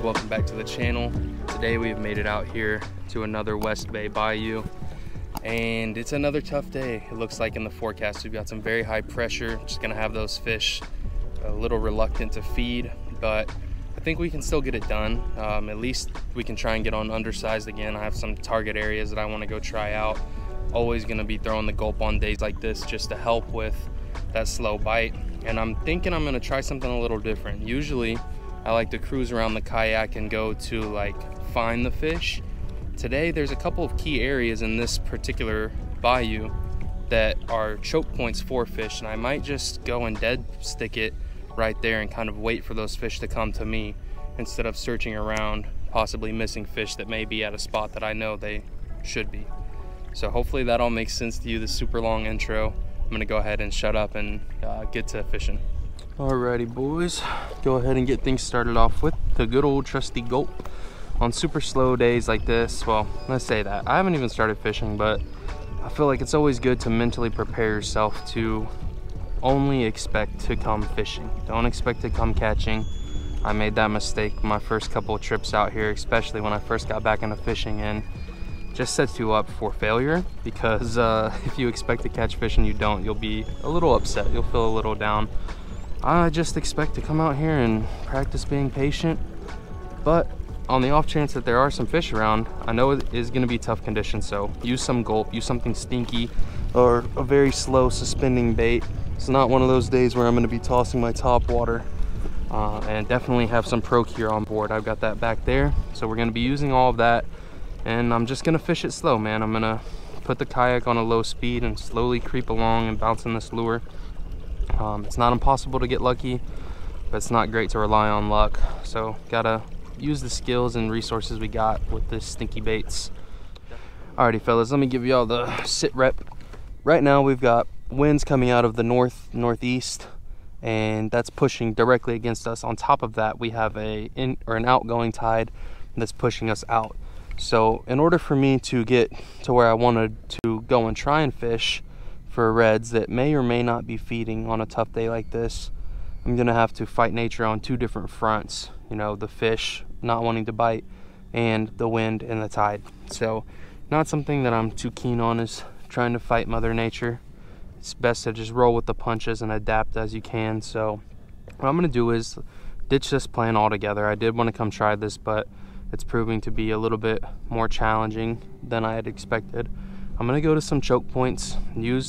welcome back to the channel. Today we have made it out here to another West Bay Bayou, and it's another tough day. It looks like in the forecast we've got some very high pressure. Just gonna have those fish a little reluctant to feed, but I think we can still get it done. At least we can try and get on undersized again. I have some target areas that I want to go try out. Always gonna be throwing the gulp on days like this just to help with that slow bite. And I'm thinking I'm gonna try something a little different. Usually I like to cruise around the kayak and go to like find the fish. Today there's a couple of key areas in this particular bayou that are choke points for fish, and I might just go and dead stick it right there and kind of wait for those fish to come to me instead of searching around, possibly missing fish that may be at a spot that I know they should be. So hopefully that all makes sense to you, this super long intro. I'm gonna go ahead and shut up and get to fishing. Alrighty boys, go ahead and get things started off with the good old trusty gulp. On super slow days like this, well, let's say that, I haven't even started fishing, but I feel like it's always good to mentally prepare yourself to only expect to come fishing. Don't expect to come catching. I made that mistake my first couple of trips out here, especially when I first got back into fishing, and just sets you up for failure, because if you expect to catch fish and you don't, you'll be a little upset, you'll feel a little down. I just expect to come out here and practice being patient, but on the off chance that there are some fish around, I know it is going to be tough conditions, so use some gulp, use something stinky or a very slow suspending bait. It's not one of those days where I'm going to be tossing my top water, and definitely have some ProCure on board. I've got that back there, so we're going to be using all of that, and I'm just going to fish it slow, man. I'm going to put the kayak on a low speed and slowly creep along and bounce in this lure. It's not impossible to get lucky, but it's not great to rely on luck, so gotta use the skills and resources we got with the stinky baits. Alrighty fellas, let me give you all the sit rep. Right now we've got winds coming out of the northeast, and that's pushing directly against us. On top of that, we have an outgoing tide that's pushing us out. So in order for me to get to where I wanted to go and try and fish for reds that may or may not be feeding on a tough day like this, I'm gonna have to fight nature on two different fronts. You know, the fish not wanting to bite and the wind and the tide. So not something that I'm too keen on, is trying to fight Mother Nature. It's best to just roll with the punches and adapt as you can. So what I'm gonna do is ditch this plan altogether. I did want to come try this, but it's proving to be a little bit more challenging than I had expected. I'm gonna go to some choke points,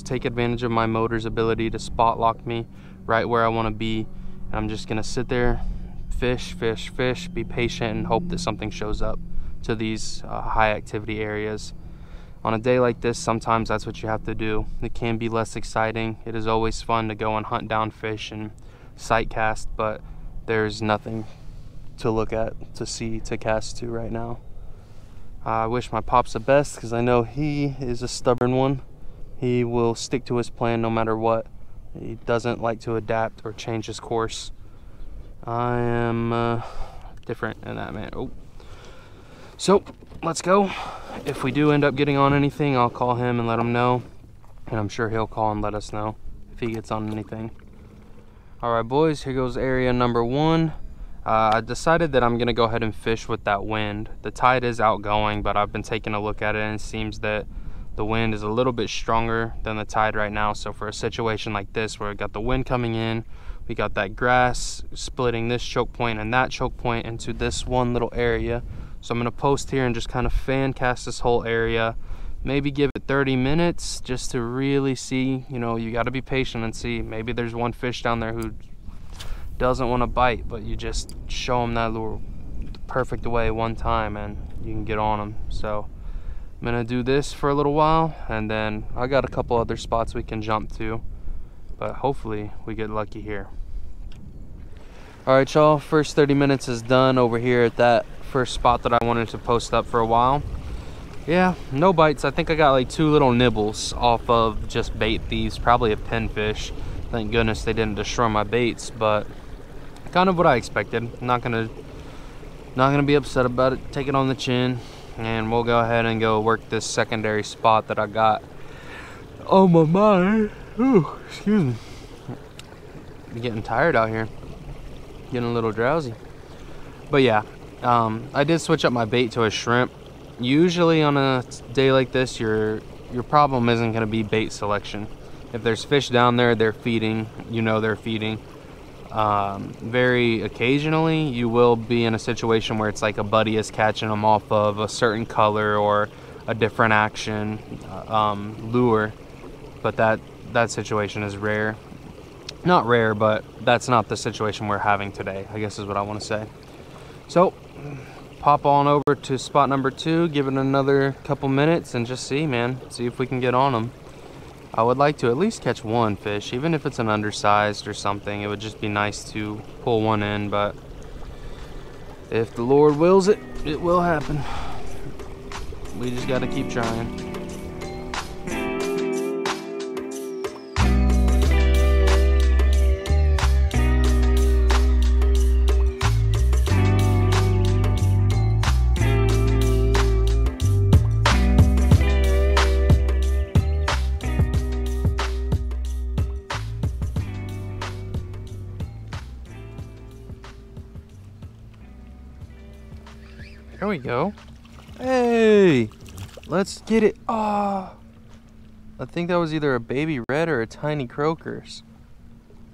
take advantage of my motor's ability to spot lock me right where I wanna be. And I'm just gonna sit there, fish, be patient, and hope that something shows up to these high activity areas. On a day like this, sometimes that's what you have to do. It can be less exciting. It is always fun to go and hunt down fish and sight cast, but there's nothing to look at, to see, to cast to right now. I wish my pops the best, because I know he is a stubborn one. He will stick to his plan no matter what. He doesn't like to adapt or change his course. I am different in that, man. Oh. So let's go. If we do end up getting on anything, I'll call him and let him know, and I'm sure he'll call and let us know if he gets on anything. All right boys, here goes area number one. I decided that I'm gonna go ahead and fish with that wind. The tide is outgoing, but I've been taking a look at it, and it seems that the wind is a little bit stronger than the tide right now. So for a situation like this, where we got the wind coming in, we got that grass splitting this choke point and that choke point into this one little area. So I'm gonna post here and just kind of fan cast this whole area. Maybe give it 30 minutes just to really see, you know, you gotta be patient and see. Maybe there's one fish down there who doesn't want to bite, but you just show them that lure the perfect way one time and you can get on them. So I'm gonna do this for a little while, and then I got a couple other spots we can jump to, but hopefully we get lucky here. All right y'all, first 30 minutes is done over here at that first spot that I wanted to post up for a while. Yeah, no bites. I think I got like 2 little nibbles off of just bait thieves, probably a pinfish. Thank goodness they didn't destroy my baits, but kind of what I expected. I'm not gonna be upset about it. Take it on the chin, and we'll go ahead and go work this secondary spot that I got on my mind. Ooh, excuse me. I'm getting tired out here, getting a little drowsy. But yeah, I did switch up my bait to a shrimp. Usually on a day like this, your problem isn't going to be bait selection. If there's fish down there, they're feeding, you know they're feeding. Very occasionally you will be in a situation where it's like a buddy is catching them off of a certain color or a different action lure, but that situation is rare. Not rare, but that's not the situation we're having today, I guess is what I want to say. So pop on over to spot number 2, give it another couple minutes and just see if we can get on them. I would like to at least catch one fish, even if it's an undersized or something. It would just be nice to pull one in, but if the Lord wills it, it will happen. We just got to keep trying. There we go. Hey, let's get it. Oh, I think that was either a baby red or a tiny croakers.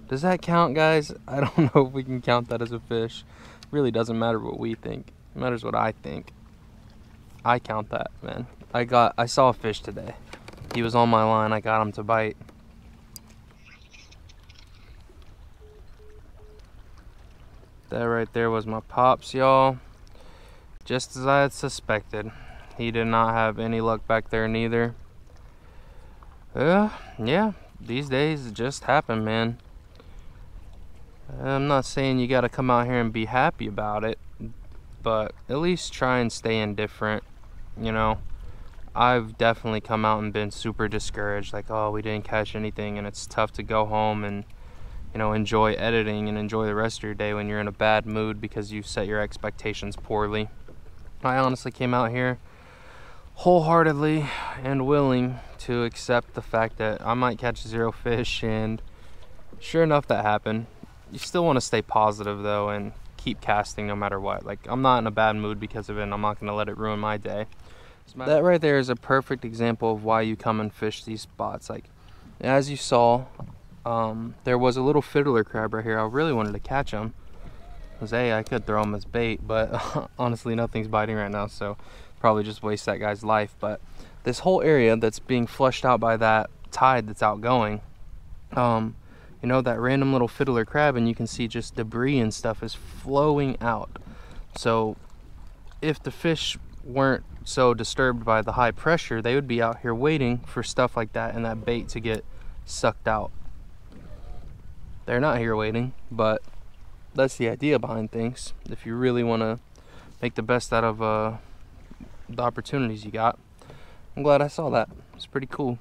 Does that count, guys? I don't know if we can count that as a fish. It really doesn't matter what we think. It matters what I think. I count that, man. I saw a fish today. He was on my line. I got him to bite. That right there was my pops, y'all. Just as I had suspected. He did not have any luck back there neither. Yeah, these days it just happen, man. I'm not saying you gotta come out here and be happy about it, but at least try and stay indifferent, you know. I've definitely come out and been super discouraged, like, oh, we didn't catch anything, and it's tough to go home and, you know, enjoy editing and enjoy the rest of your day when you're in a bad mood because you set your expectations poorly. I honestly came out here wholeheartedly and willing to accept the fact that I might catch 0 fish, and sure enough that happened. You still want to stay positive though and keep casting no matter what. Like, I'm not in a bad mood because of it, and I'm not going to let it ruin my day. That right there is a perfect example of why you come and fish these spots. Like, as you saw, there was a little fiddler crab right here. I really wanted to catch him. Hey, I could throw him as bait, but honestly nothing's biting right now, so probably just waste that guy's life. But this whole area that's being flushed out by that tide that's outgoing, you know, that random little fiddler crab, and you can see just debris and stuff is flowing out. So if the fish weren't so disturbed by the high pressure, they would be out here waiting for stuff like that and that bait to get sucked out. They're not here waiting, but that's the idea behind things. If you really want to make the best out of the opportunities you got. I'm glad I saw that. It's pretty cool.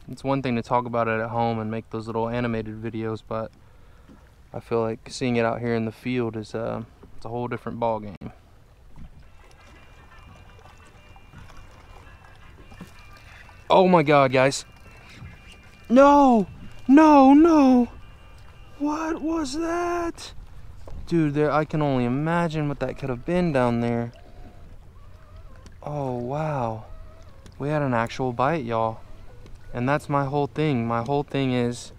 It's one thing to talk about it at home and make those little animated videos, but I feel like seeing it out here in the field is it's a whole different ball game. Oh my God, guys! No, no, no! What was that? Dude, I can only imagine what that could have been down there. Oh, wow. We had an actual bite, y'all. And that's my whole thing. My whole thing is,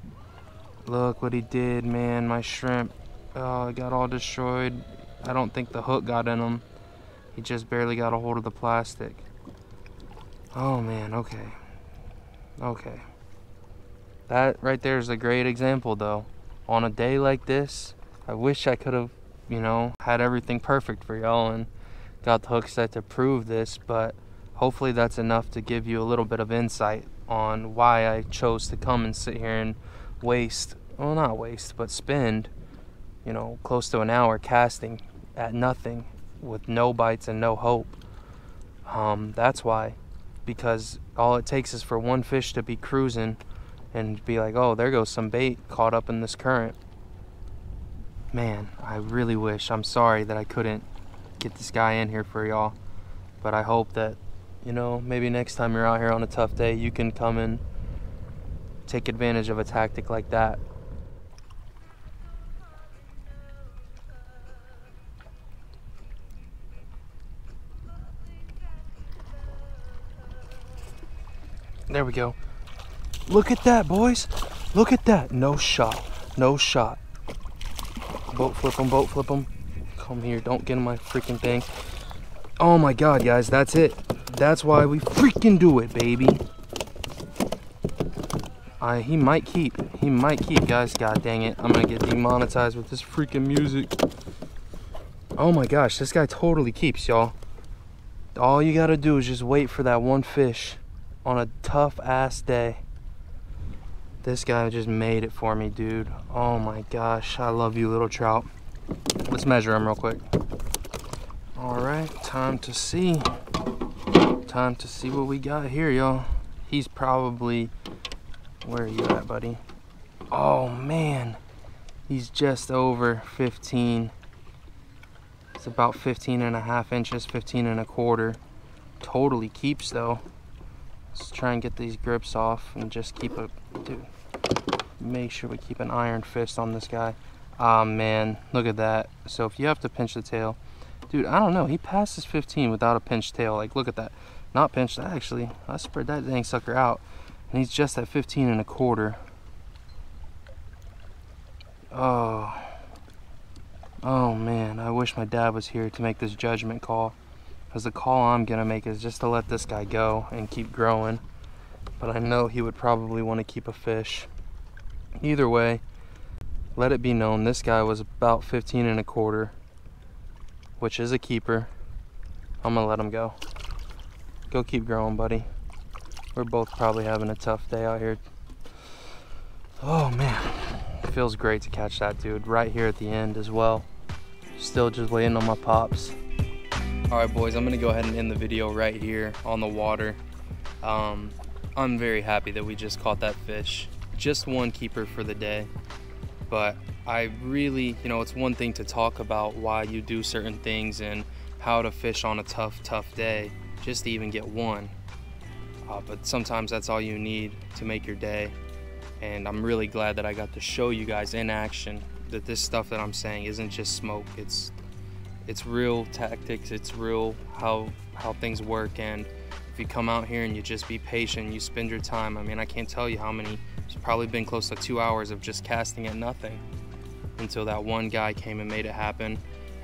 look what he did, man. My shrimp, oh, it got all destroyed. I don't think the hook got in him. He just barely got a hold of the plastic. Oh, man, okay. Okay. That right there is a great example, though. On a day like this, I wish I could have, you know, had everything perfect for y'all and got the hook set to prove this, but hopefully that's enough to give you a little bit of insight on why I chose to come and sit here and waste, well, not waste, but spend, you know, close to an hour casting at nothing with no bites and no hope. That's why, because all it takes is for one fish to be cruising and be like, oh, there goes some bait caught up in this current. Man, I really wish, I'm sorry that I couldn't get this guy in here for y'all, but I hope that, you know, maybe next time you're out here on a tough day, you can come and take advantage of a tactic like that. There we go. Look at that, boys. Look at that. No shot. No shot. Boat flip them, boat flip them. Come here, don't get in my freaking thing. Oh my God, guys, that's it. That's why we freaking do it, baby. He might keep. He might keep, guys. God dang it. I'm gonna get demonetized with this freaking music. Oh my gosh, this guy totally keeps, y'all. All you gotta do is just wait for that one fish on a tough ass day. This guy just made it for me, dude. Oh my gosh, I love you, little trout. Let's measure him real quick. All right, time to see. Time to see what we got here, y'all. He's probably, where are you at, buddy? Oh man, he's just over 15. It's about 15.5 inches, 15.25. Totally keeps though. Let's try and get these grips off and just keep a, dude, make sure we keep an iron fist on this guy. Ah man, look at that. So if you have to pinch the tail, dude, I don't know, he passes 15 without a pinched tail. Like, look at that. Not pinched, actually. I spread that dang sucker out. And he's just at 15.25. Oh man, I wish my dad was here to make this judgment call. Because the call I'm gonna make is just to let this guy go and keep growing. But I know he would probably want to keep a fish. Either way, let it be known this guy was about 15.25, which is a keeper. I'm gonna let him go. Go keep growing, buddy. We're both probably having a tough day out here. Oh man, it feels great to catch that dude right here at the end as well. Still just waiting on my pops. All right, boys, I'm gonna go ahead and end the video right here on the water. I'm very happy that we just caught that fish. Just one keeper for the day. But I really, you know, it's one thing to talk about why you do certain things and how to fish on a tough day, just to even get one. But sometimes that's all you need to make your day. And I'm really glad that I got to show you guys in action that this stuff that I'm saying isn't just smoke. It's real tactics, it's real how things work. And if you come out here and you just be patient, you spend your time, I mean, I can't tell you how many, it's probably been close to 2 hours of just casting at nothing until that one guy came and made it happen.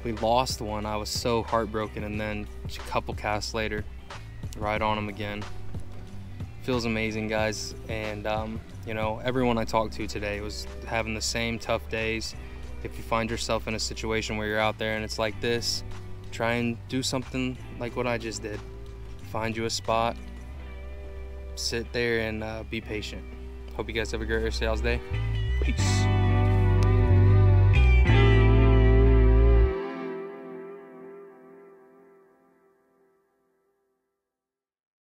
We lost one, I was so heartbroken, and then a couple casts later, right on him again. Feels amazing, guys. And you know, everyone I talked to today was having the same tough days. If you find yourself in a situation where you're out there and it's like this, try and do something like what I just did. Find you a spot, sit there, and be patient. Hope you guys have a great rest of y'all's day. Peace.